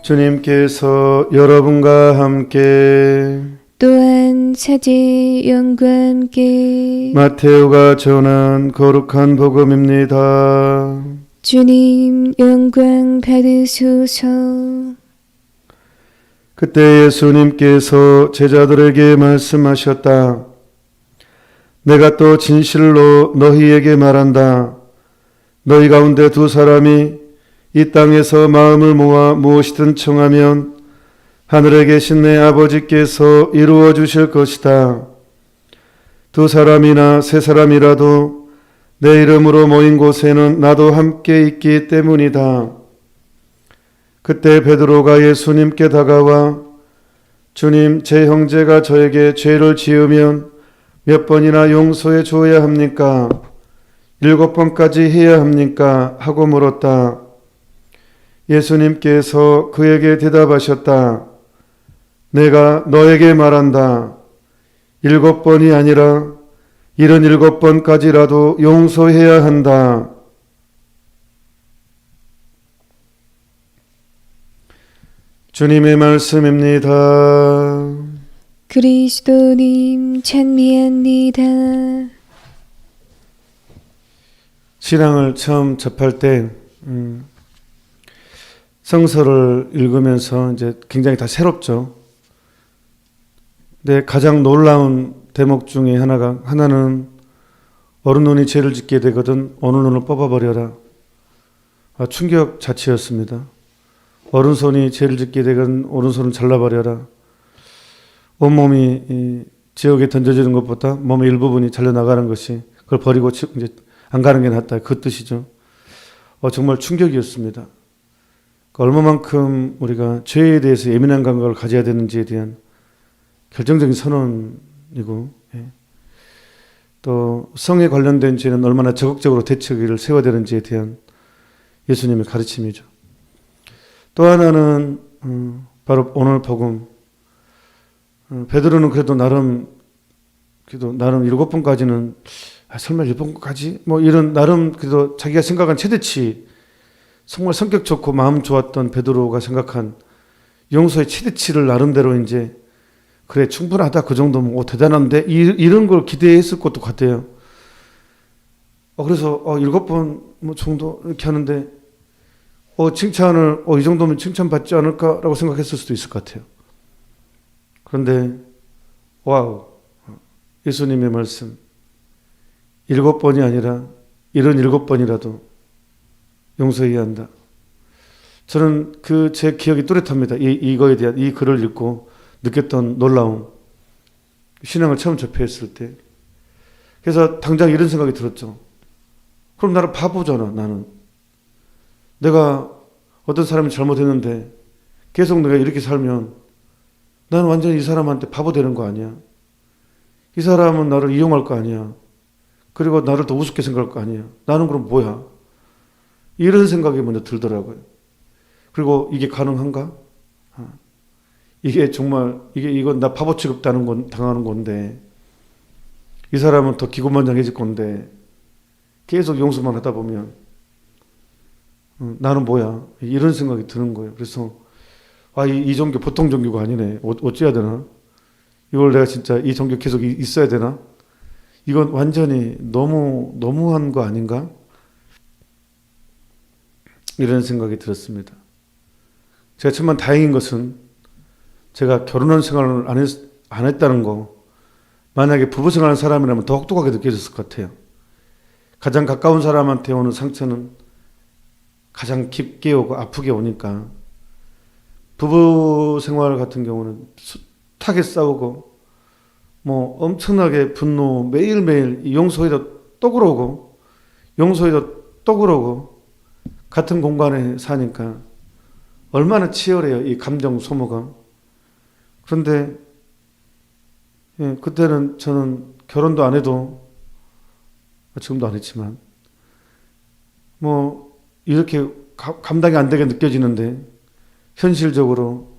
주님께서 여러분과 함께 또한 사제 영과 함께 마테오가 전한 거룩한 복음입니다. 주님 영광 받으소서. 그때 예수님께서 제자들에게 말씀하셨다. 내가 또 진실로 너희에게 말한다. 너희 가운데 두 사람이 이 땅에서 마음을 모아 무엇이든 청하면 하늘에 계신 내 아버지께서 이루어 주실 것이다. 두 사람이나 세 사람이라도 내 이름으로 모인 곳에는 나도 함께 있기 때문이다. 그때 베드로가 예수님께 다가와 주님, 제 형제가 저에게 죄를 지으면 몇 번이나 용서해 주어야 합니까? 7번까지 해야 합니까? 하고 물었다. 예수님께서 그에게 대답하셨다. 내가 너에게 말한다. 7번이 아니라 77번까지라도 용서해야 한다. 주님의 말씀입니다. 그리스도님 찬미합니다. 신앙을 처음 접할 때 성서를 읽으면서 이제 굉장히 다 새롭죠. 근데 가장 놀라운 대목 중에 하나는 오른손이 죄를 짓게 되거든 오른손을 뽑아버려라. 충격 자체였습니다. 오른손이 죄를 짓게 되거든 오른손을 잘라버려라. 온몸이 지옥에 던져지는 것보다 몸의 일부분이 잘려나가는 것이 그걸 버리고 이제 안 가는 게 낫다. 그 뜻이죠. 정말 충격이었습니다. 얼마만큼 우리가 죄에 대해서 예민한 감각을 가져야 되는지에 대한 결정적인 선언이고, 또 성에 관련된 죄는 얼마나 적극적으로 대처기를 세워야 되는지에 대한 예수님의 가르침이죠. 또 하나는 바로 오늘 복음. 베드로는 그래도 나름 7번까지는 설마 7번까지? 뭐 이런 나름 그래도 자기가 생각한 최대치 정말 성격 좋고 마음 좋았던 베드로가 생각한 용서의 최대치를 나름대로 이제 그래 충분하다 그 정도면 대단한데 이런 걸 기대했을 것도 같아요. 그래서 7번 뭐 정도 이렇게 하는데 칭찬을 이 정도면 칭찬받지 않을까라고 생각했을 수도 있을 것 같아요. 그런데 와우, 예수님의 말씀 7번이 아니라 77번이라도 용서해야 한다. 저는 제 기억이 뚜렷합니다. 이거에 대한 이 글을 읽고 느꼈던 놀라움. 신앙을 처음 접했을 때. 그래서 당장 이런 생각이 들었죠. 그럼 나는 바보잖아, 나는. 내가 어떤 사람이 잘못했는데 계속 내가 이렇게 살면 나는 완전히 이 사람한테 바보 되는 거 아니야. 이 사람은 나를 이용할 거 아니야. 그리고 나를 더 우습게 생각할 거 아니야. 나는 그럼 뭐야? 이런 생각이 먼저 들더라고요. 그리고 이게 가능한가? 이게 정말 이건 나 바보 당하는 건데 이 사람은 더 기고만장해질 건데 계속 용서만 하다 보면 나는 뭐야? 이런 생각이 드는 거예요. 그래서 이 종교 보통 종교가 아니네. 어찌해야 되나? 이걸 내가 진짜 이 종교 계속 있어야 되나? 이건 완전히 너무한 거 아닌가? 이런 생각이 들었습니다. 제가 정말 다행인 것은 제가 결혼한 생활을 안 했다는 거, 만약에 부부 생활하는 사람이라면 더 혹독하게 느껴졌을 것 같아요. 가장 가까운 사람한테 오는 상처는 가장 깊게 오고 아프게 오니까 부부 생활 같은 경우는 숱하게 싸우고 뭐 엄청나게 분노 매일매일 용서해도 또 그러고 용서해도 또 그러고 같은 공간에 사니까 얼마나 치열해요, 이 감정 소모가. 그런데 그때는 저는 결혼도 안 해도 지금도 안 했지만 뭐 이렇게 감당이 안 되게 느껴지는데 현실적으로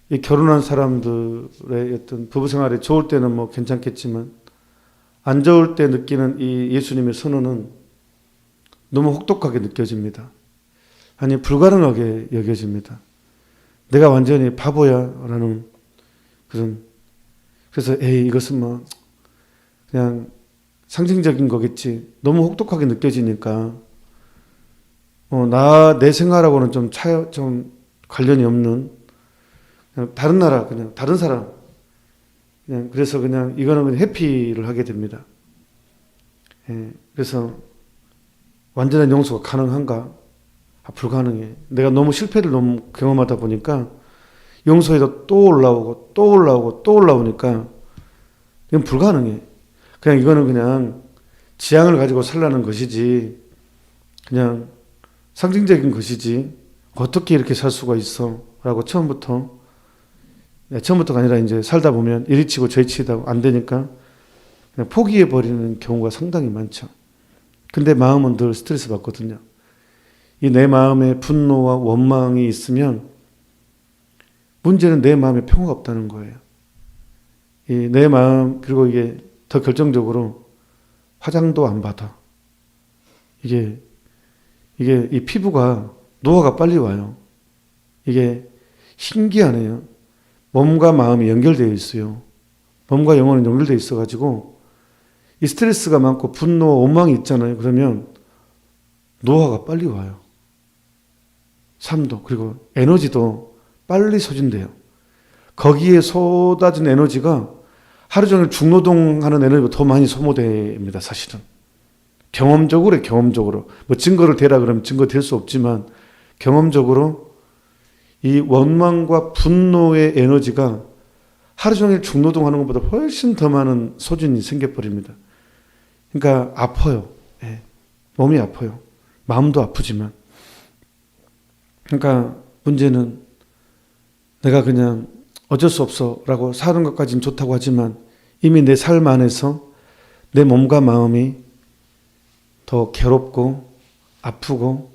이 결혼한 사람들의 어떤 부부 생활이 좋을 때는 뭐 괜찮겠지만 안 좋을 때 느끼는 이 예수님의 선언은 너무 혹독하게 느껴집니다. 아니 불가능하게 여겨집니다. 내가 완전히 바보야라는 그래서 이것은 뭐 그냥 상징적인 거겠지. 너무 혹독하게 느껴지니까 내 생활하고는 좀 관련이 없는 그냥 다른 나라, 그냥 다른 사람. 그래서 그냥 이거는 그냥 회피를 하게 됩니다. 그래서 완전한 용서가 가능한가? 불가능해. 내가 너무 실패를 너무 경험하다 보니까 용서에도 또 올라오고 또 올라오고 또 올라오니까 이건 불가능해. 그냥 이거는 그냥 지향을 가지고 살라는 것이지, 그냥 상징적인 것이지, 어떻게 이렇게 살 수가 있어? 라고 처음부터가 아니라 이제 살다 보면 이리 치고 저리 치다 안 되니까 그냥 포기해버리는 경우가 상당히 많죠. 근데 마음은 늘 스트레스 받거든요. 이 내 마음에 분노와 원망이 있으면 문제는 내 마음에 평화가 없다는 거예요. 이 내 마음, 그리고 이게 더 결정적으로 화장도 안 받아. 이게 이 피부가 노화가 빨리 와요. 이게 신기하네요. 몸과 마음이 연결되어 있어요. 몸과 영혼은 연결되어 있어가지고 이 스트레스가 많고 분노, 원망이 있잖아요. 그러면 노화가 빨리 와요. 삶도, 그리고 에너지도 빨리 소진돼요. 거기에 쏟아진 에너지가 하루 종일 중노동하는 에너지보다 더 많이 소모됩니다. 사실은 경험적으로 뭐 증거를 대라 그러면 증거 될 수 없지만 경험적으로 이 원망과 분노의 에너지가 하루 종일 중노동하는 것보다 훨씬 더 많은 소진이 생겨버립니다. 그러니까 아파요. 몸이 아파요. 마음도 아프지만. 그러니까 문제는 내가 그냥 어쩔 수 없어 라고 사는 것까지는 좋다고 하지만 이미 내 삶 안에서 내 몸과 마음이 더 괴롭고 아프고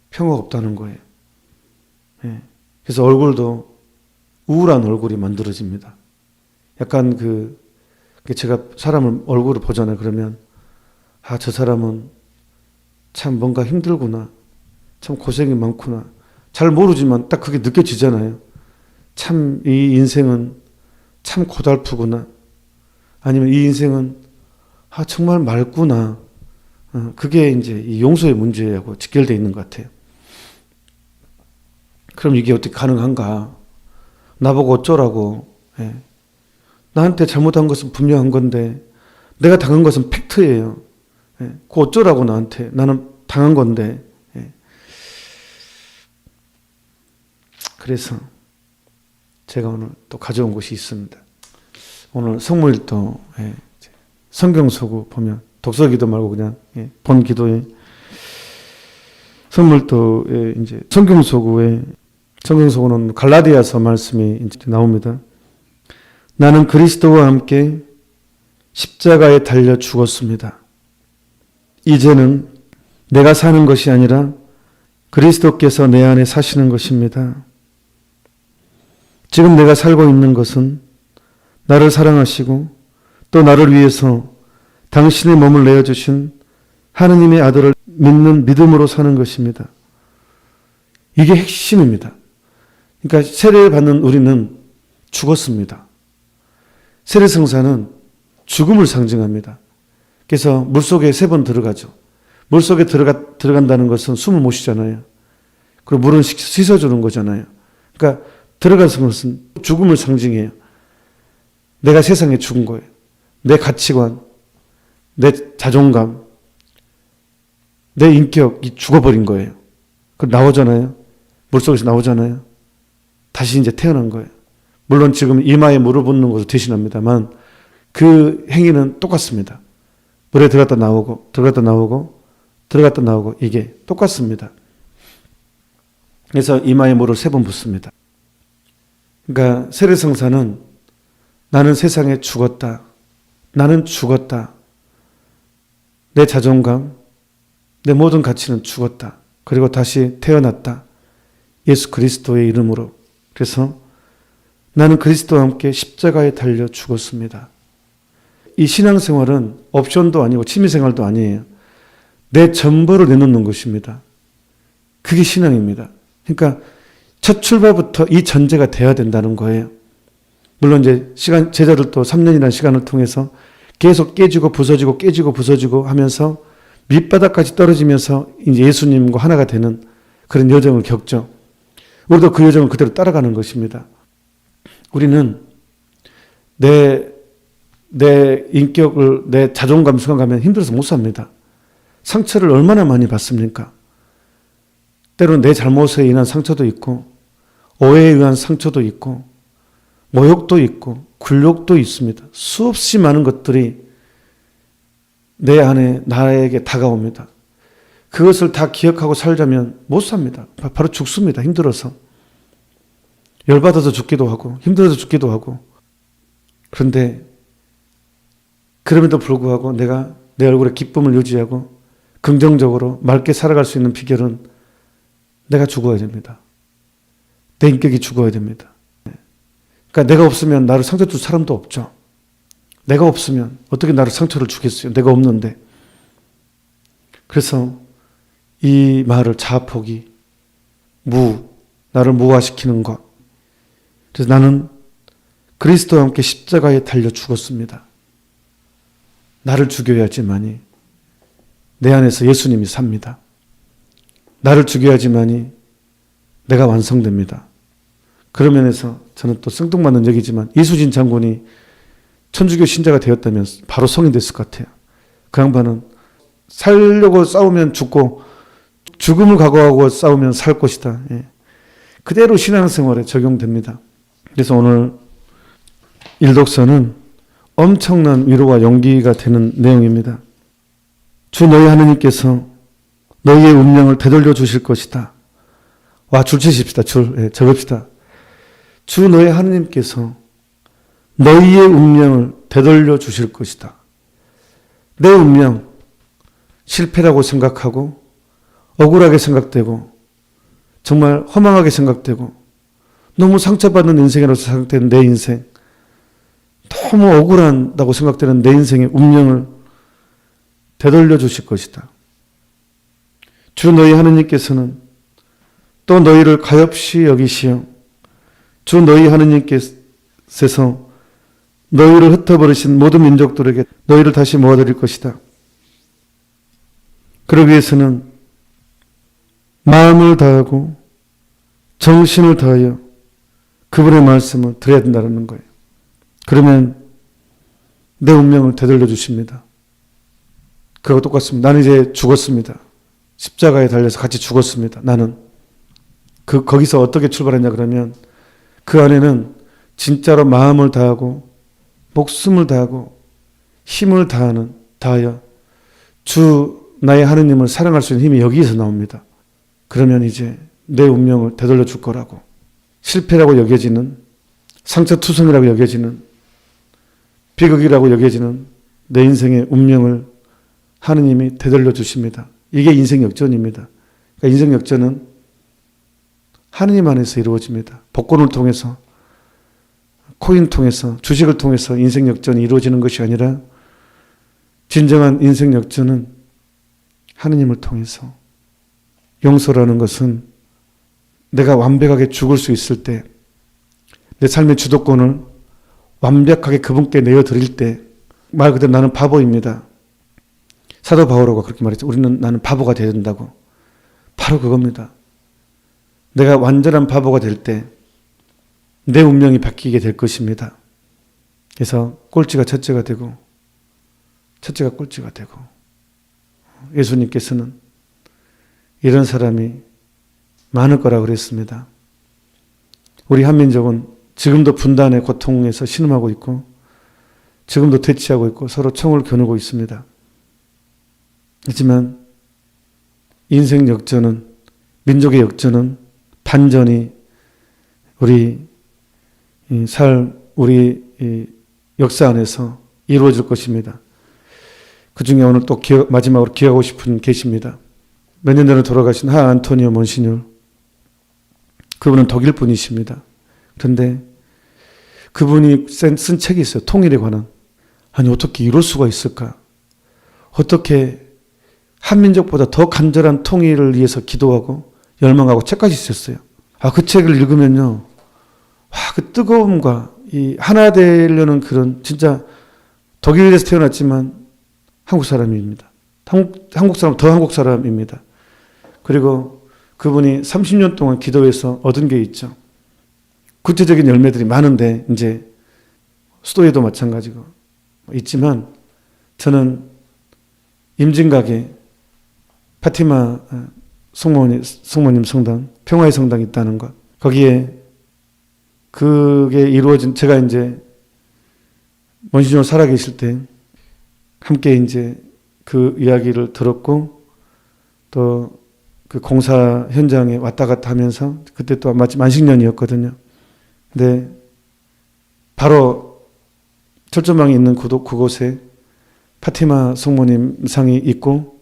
평화가 없다는 거예요. 그래서 얼굴도 우울한 얼굴이 만들어집니다. 약간 제가 사람을 얼굴을 보잖아요. 그러면 저 사람은 참 뭔가 힘들구나. 참 고생이 많구나. 잘 모르지만 딱 그게 느껴지잖아요. 참 이 인생은 참 고달프구나. 아니면 이 인생은 정말 맑구나. 그게 이제 이 용서의 문제하고 직결되어 있는 것 같아요. 그럼 이게 어떻게 가능한가? 나보고 어쩌라고. 나한테 잘못한 것은 분명한 건데 내가 당한 것은 팩트예요. 그 어쩌라고 나한테. 나는 당한 건데. 그래서 제가 오늘 또 가져온 것이 있습니다. 오늘 성모일도 성경서구 보면 독서기도 말고 그냥 본 기도에 성모일도에 이제 성경서구는 갈라디아서 말씀이 이제 나옵니다. 나는 그리스도와 함께 십자가에 달려 죽었습니다. 이제는 내가 사는 것이 아니라 그리스도께서 내 안에 사시는 것입니다. 지금 내가 살고 있는 것은 나를 사랑하시고 또 나를 위해서 당신의 몸을 내어주신 하느님의 아들을 믿는 믿음으로 사는 것입니다. 이게 핵심입니다. 그러니까 세례를 받는 우리는 죽었습니다. 세례성사는 죽음을 상징합니다. 그래서 물속에 3번 들어가죠. 물속에 들어간다는 것은 숨을 못 쉬잖아요. 그리고 물은 씻어주는 거잖아요. 그러니까 들어가는 것은 죽음을 상징해요. 내가 세상에 죽은 거예요. 내 가치관, 내 자존감, 내 인격이 죽어버린 거예요. 그 나오잖아요. 물속에서 나오잖아요. 다시 이제 태어난 거예요. 물론 지금 이마에 물을 붓는 것을 대신합니다만 그 행위는 똑같습니다. 물에 들어갔다 나오고 들어갔다 나오고 들어갔다 나오고 이게 똑같습니다. 그래서 이마에 물을 3번 붓습니다. 그러니까 세례성사는 나는 세상에 죽었다. 나는 죽었다. 내 자존감, 내 모든 가치는 죽었다. 그리고 다시 태어났다. 예수 그리스도의 이름으로. 그래서 나는 그리스도와 함께 십자가에 달려 죽었습니다. 이 신앙생활은 옵션도 아니고 취미생활도 아니에요. 내 전부를 내놓는 것입니다. 그게 신앙입니다. 그러니까 첫 출발부터 이 전제가 돼야 된다는 거예요. 물론 이제 제자들도 3년이라는 시간을 통해서 계속 깨지고 부서지고 하면서 밑바닥까지 떨어지면서 이제 예수님과 하나가 되는 그런 여정을 겪죠. 우리도 그 여정을 그대로 따라가는 것입니다. 우리는 내 인격을, 내 자존감 생각하면 힘들어서 못 삽니다. 상처를 얼마나 많이 받습니까? 때로는 내 잘못에 인한 상처도 있고, 오해에 의한 상처도 있고, 모욕도 있고, 굴욕도 있습니다. 수없이 많은 것들이 내 안에 나에게 다가옵니다. 그것을 다 기억하고 살자면 못 삽니다. 바로 죽습니다. 힘들어서. 열받아서 죽기도 하고, 힘들어서 죽기도 하고. 그런데 그럼에도 불구하고 내가 내 얼굴에 기쁨을 유지하고 긍정적으로 맑게 살아갈 수 있는 비결은 내가 죽어야 됩니다. 내 인격이 죽어야 됩니다. 그러니까 내가 없으면 나를 상처 줄 사람도 없죠. 내가 없으면 어떻게 나를 상처를 주겠어요? 내가 없는데. 그래서 이 말을 자아포기, 나를 무화시키는 것. 그래서 나는 그리스도와 함께 십자가에 달려 죽었습니다. 나를 죽여야지만이 내 안에서 예수님이 삽니다. 나를 죽여야지만이 내가 완성됩니다. 그런 면에서 저는 또 생뚱맞는 얘기지만 이수진 장군이 천주교 신자가 되었다면 바로 성인 됐을 것 같아요. 그 양반은 살려고 싸우면 죽고 죽음을 각오하고 싸우면 살 것이다. 예. 그대로 신앙생활에 적용됩니다. 그래서 오늘 일독서는 엄청난 위로와 용기가 되는 내용입니다. 주 너희 하느님께서 너희의 운명을 되돌려 주실 것이다. 와, 줄 치십시다. 적읍시다. 주 너희 하느님께서 너희의 운명을 되돌려 주실 것이다. 내 운명, 실패라고 생각하고 억울하게 생각되고 정말 허망하게 생각되고 너무 상처받는 인생이라고 생각되는 내 인생, 너무 억울하다고 생각되는 내 인생의 운명을 되돌려 주실 것이다. 주 너희 하느님께서는 또 너희를 가엾이 여기시어 주 너희 하느님께서 너희를 흩어버리신 모든 민족들에게 너희를 다시 모아드릴 것이다. 그러기 위해서는 마음을 다하고 정신을 다하여 그분의 말씀을 들어야 된다는 거예요. 그러면 내 운명을 되돌려 주십니다. 그거 똑같습니다. 나는 이제 죽었습니다. 십자가에 달려서 같이 죽었습니다. 나는 거기서 어떻게 출발했냐 그러면 그 안에는 진짜로 마음을 다하고 목숨을 다하고 힘을 다하여 주 나의 하느님을 사랑할 수 있는 힘이 여기에서 나옵니다. 그러면 이제 내 운명을 되돌려 줄 거라고. 실패라고 여겨지는, 상처투성이라고 여겨지는, 비극이라고 여겨지는 내 인생의 운명을 하느님이 되돌려 주십니다. 이게 인생 역전입니다. 그러니까 인생 역전은 하느님 안에서 이루어집니다. 복권을 통해서, 코인 통해서, 주식을 통해서 인생 역전이 이루어지는 것이 아니라 진정한 인생 역전은 하느님을 통해서. 용서라는 것은 내가 완벽하게 죽을 수 있을 때, 내 삶의 주도권을 완벽하게 그분께 내어드릴 때, 말 그대로 나는 바보입니다. 사도 바오로가 그렇게 말했죠. 나는 바보가 되어야 된다고. 바로 그겁니다. 내가 완전한 바보가 될 때 내 운명이 바뀌게 될 것입니다. 그래서 꼴찌가 첫째가 되고 첫째가 꼴찌가 되고 예수님께서는 이런 사람이 많을 거라고 그랬습니다. 우리 한민족은 지금도 분단의 고통에서 신음하고 있고 지금도 대치하고 있고 서로 총을 겨누고 있습니다. 하지만 인생 역전은, 민족의 역전은, 반전이 우리 역사 안에서 이루어질 것입니다. 그 중에 오늘 또 마지막으로 기억하고 싶은 계십니다. 몇 년 전에 돌아가신 하 안토니오 몬시뉴르. 그분은 독일 분이십니다. 그런데 그분이 쓴 책이 있어요. 통일에 관한. 아니 어떻게 이럴 수가 있을까? 어떻게 한민족보다 더 간절한 통일을 위해서 기도하고 열망하고 책까지 썼어요. 그 책을 읽으면요, 그 뜨거움과 이 하나 되려는 그런, 진짜 독일에서 태어났지만 한국 사람입니다. 한국 사람, 더 한국 사람입니다. 그리고 그분이 30년 동안 기도해서 얻은 게 있죠. 구체적인 열매들이 많은데, 이제 수도에도 마찬가지고 있지만, 저는 임진각에 파티마 성모님 성당, 평화의 성당이 있다는 것, 거기에 그게 이루어진, 제가 이제 먼신으로 살아계실 때 함께 이제 그 이야기를 들었고, 또 그 공사 현장에 왔다 갔다 하면서, 그때 또 마침 만식년이었거든요. 근데 바로 철조망이 있는 그곳에 파티마 성모님 상이 있고,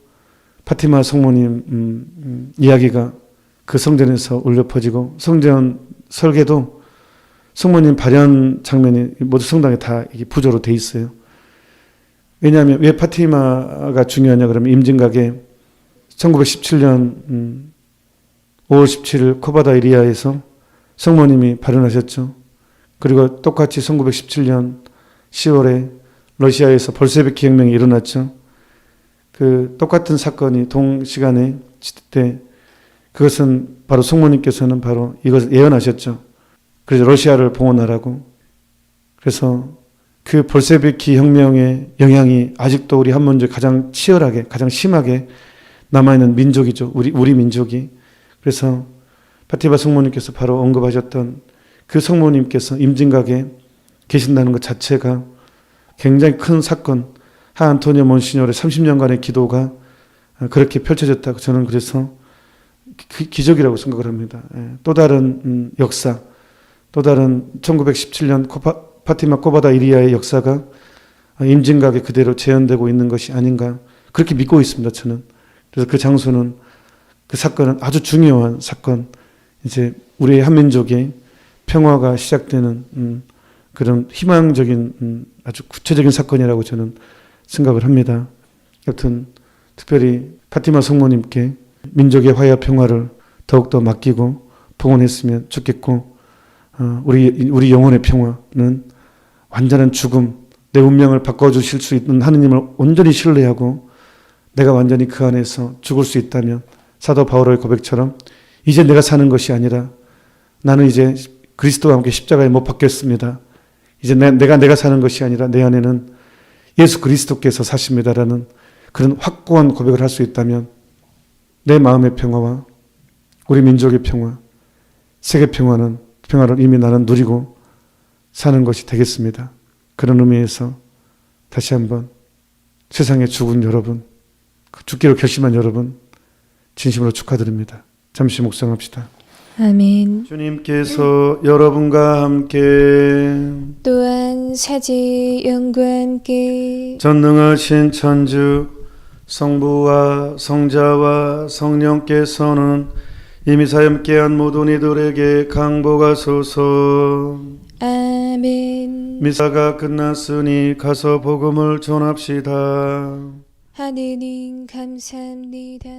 파티마 성모님 이야기가 그 성전에서 울려 퍼지고, 성전 설계도 성모님 발현 장면이 모두 성당에 다 이게 부조로 돼 있어요. 왜냐하면 왜 파티마가 중요하냐 그러면, 임진각에 1917년 5월 17일 코바다 이리아에서 성모님이 발현하셨죠. 그리고 똑같이 1917년 10월에 러시아에서 볼셰비키 혁명이 일어났죠. 그 똑같은 사건이 동시간에 때, 그것은 바로 성모님께서는 바로 이것을 예언하셨죠. 그래서 러시아를 봉헌하라고. 그래서 그 볼셰비키 혁명의 영향이 아직도 우리 한민족에 가장 치열하게, 가장 심하게 남아있는 민족이죠. 우리 민족이. 그래서 파티마 성모님께서 바로 언급하셨던 그 성모님께서 임진각에 계신다는 것 자체가 굉장히 큰 사건, 하안토니오 몬시뇨르의 30년간의 기도가 그렇게 펼쳐졌다고 저는 그래서 기적이라고 생각을 합니다. 또 다른 역사, 또 다른 1917년 파티마 코바다 이리아의 역사가 임진각에 그대로 재현되고 있는 것이 아닌가, 그렇게 믿고 있습니다. 저는. 그래서 그 장소는, 그 사건은 아주 중요한 사건, 이제 우리 한민족의 평화가 시작되는 그런 희망적인 아주 구체적인 사건이라고 저는 생각을 합니다. 여튼 특별히 파티마 성모님께 민족의 화해와 평화를 더욱더 맡기고 봉헌했으면 좋겠고, 우리 영혼의 평화는 완전한 죽음, 내 운명을 바꿔주실 수 있는 하느님을 온전히 신뢰하고 내가 완전히 그 안에서 죽을 수 있다면, 사도 바울의 고백처럼 이제 내가 사는 것이 아니라 나는 이제 그리스도와 함께 십자가에 못 박혔습니다. 이제 내가 사는 것이 아니라 내 안에는 예수 그리스도께서 사십니다라는 그런 확고한 고백을 할 수 있다면, 내 마음의 평화와 우리 민족의 평화, 세계 평화를 이미 나는 누리고 사는 것이 되겠습니다. 그런 의미에서 다시 한번 세상에 죽은 여러분, 죽기로 결심한 여러분, 진심으로 축하드립니다. 잠시 묵상합시다. 아멘. 주님께서 여러분과 함께 또한 사제 영과 함께 전능하신 천주 성부와 성자와 성령께서는 이미 사염께한 모든 이들에게 강복하소서. 아멘. 미사가 끝났으니 가서 복음을 전합시다. 하느님 감사합니다.